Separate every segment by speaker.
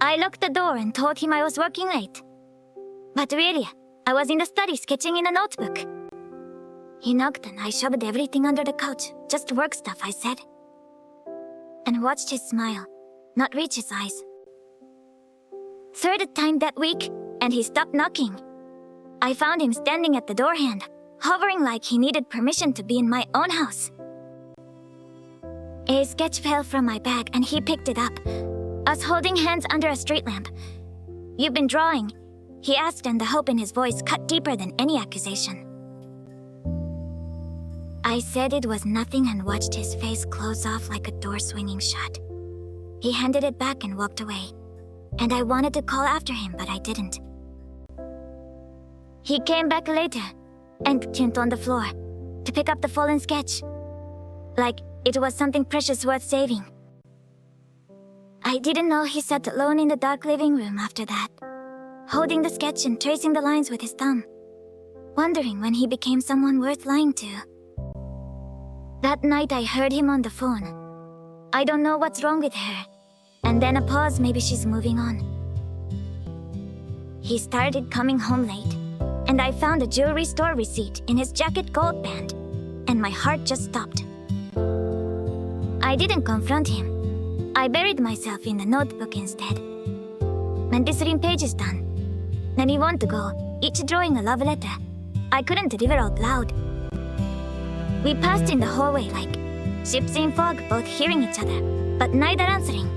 Speaker 1: I locked the door and told him I was working late. But really, I was in the study sketching in a notebook. He knocked and I shoved everything under the couch, just work stuff, I said. And watched his smile, not reach his eyes. Third time that week, and he stopped knocking. I found him standing at the door hand, hovering like he needed permission to be in my own house. A sketch fell from my bag and he picked it up, us holding hands under a street lamp. "You've been drawing?" he asked, and the hope in his voice cut deeper than any accusation. I said it was nothing and watched his face close off like a door swinging shut. He handed it back and walked away, and I wanted to call after him, but I didn't. He came back later and jumped on the floor to pick up the fallen sketch, like it was something precious worth saving. I didn't know he sat alone in the dark living room after that, holding the sketch and tracing the lines with his thumb, wondering when he became someone worth lying to. That night I heard him on the phone. I don't know what's wrong with her. And then a pause, maybe she's moving on. He started coming home late, and I found a jewelry store receipt in his jacket gold band, and my heart just stopped. I didn't confront him. I buried myself in the notebook instead. When this 3 page is done, then he wanted to go, each drawing a love letter. I couldn't deliver out loud. We passed in the hallway like ships in fog, both hearing each other, but neither answering.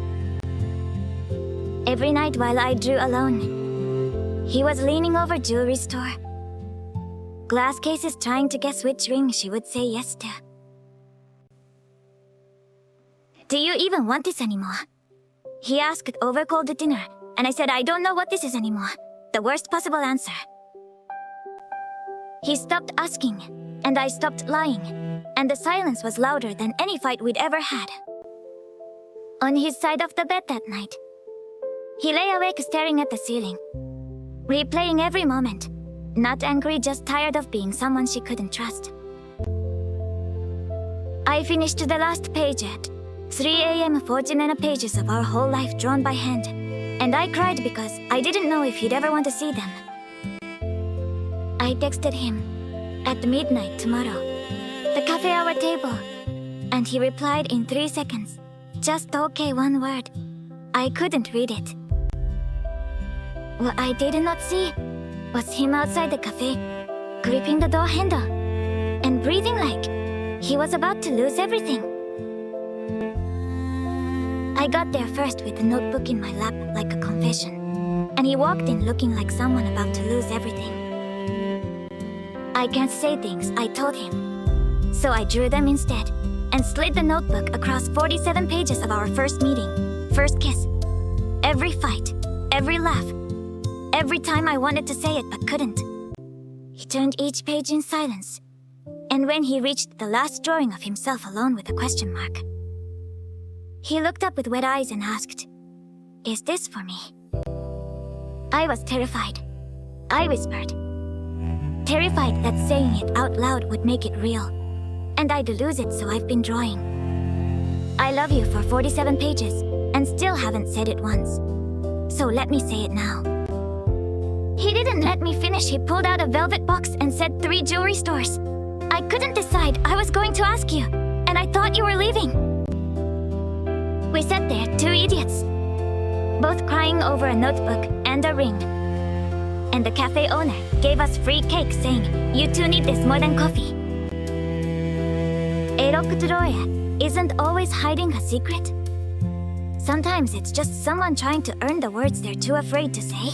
Speaker 1: Every night while I drew alone, he was leaning over jewelry store. Glass cases trying to guess which ring she would say yes to. "Do you even want this anymore?" he asked over cold dinner, and I said I don't know what this is anymore. The worst possible answer. He stopped asking, and I stopped lying, and the silence was louder than any fight we'd ever had. On his side of the bed that night, he lay awake staring at the ceiling, replaying every moment, not angry, just tired of being someone she couldn't trust. I finished the last page at 3 a.m., 14 pages of our whole life drawn by hand, and I cried because I didn't know if he'd ever want to see them. I texted him, "At midnight tomorrow, the cafe hour table," and he replied in 3 seconds, just okay, one word. I couldn't read it. What I did not see was him outside the cafe, gripping the door handle, and breathing like he was about to lose everything. I got there first with the notebook in my lap like a confession, and he walked in looking like someone about to lose everything. "I can't say things," I told him. So I drew them instead, and slid the notebook across 47 pages of our first meeting, first kiss. Every fight, every laugh, every time I wanted to say it but couldn't. He turned each page in silence, and when he reached the last drawing of himself alone with a question mark, he looked up with wet eyes and asked, "Is this for me?" I was terrified. I whispered. Terrified that saying it out loud would make it real, and I'd lose it, so I've been drawing. I love you for 47 pages, and still haven't said it once. So let me say it now. He didn't let me finish. He pulled out a velvet box and said 3 jewelry stores. I couldn't decide. I was going to ask you, and I thought you were leaving. We sat there, 2 idiots, both crying over a notebook and a ring. And the cafe owner gave us free cake saying, "You two need this more than coffee." A rock drawer isn't always hiding a secret. Sometimes it's just someone trying to earn the words they're too afraid to say.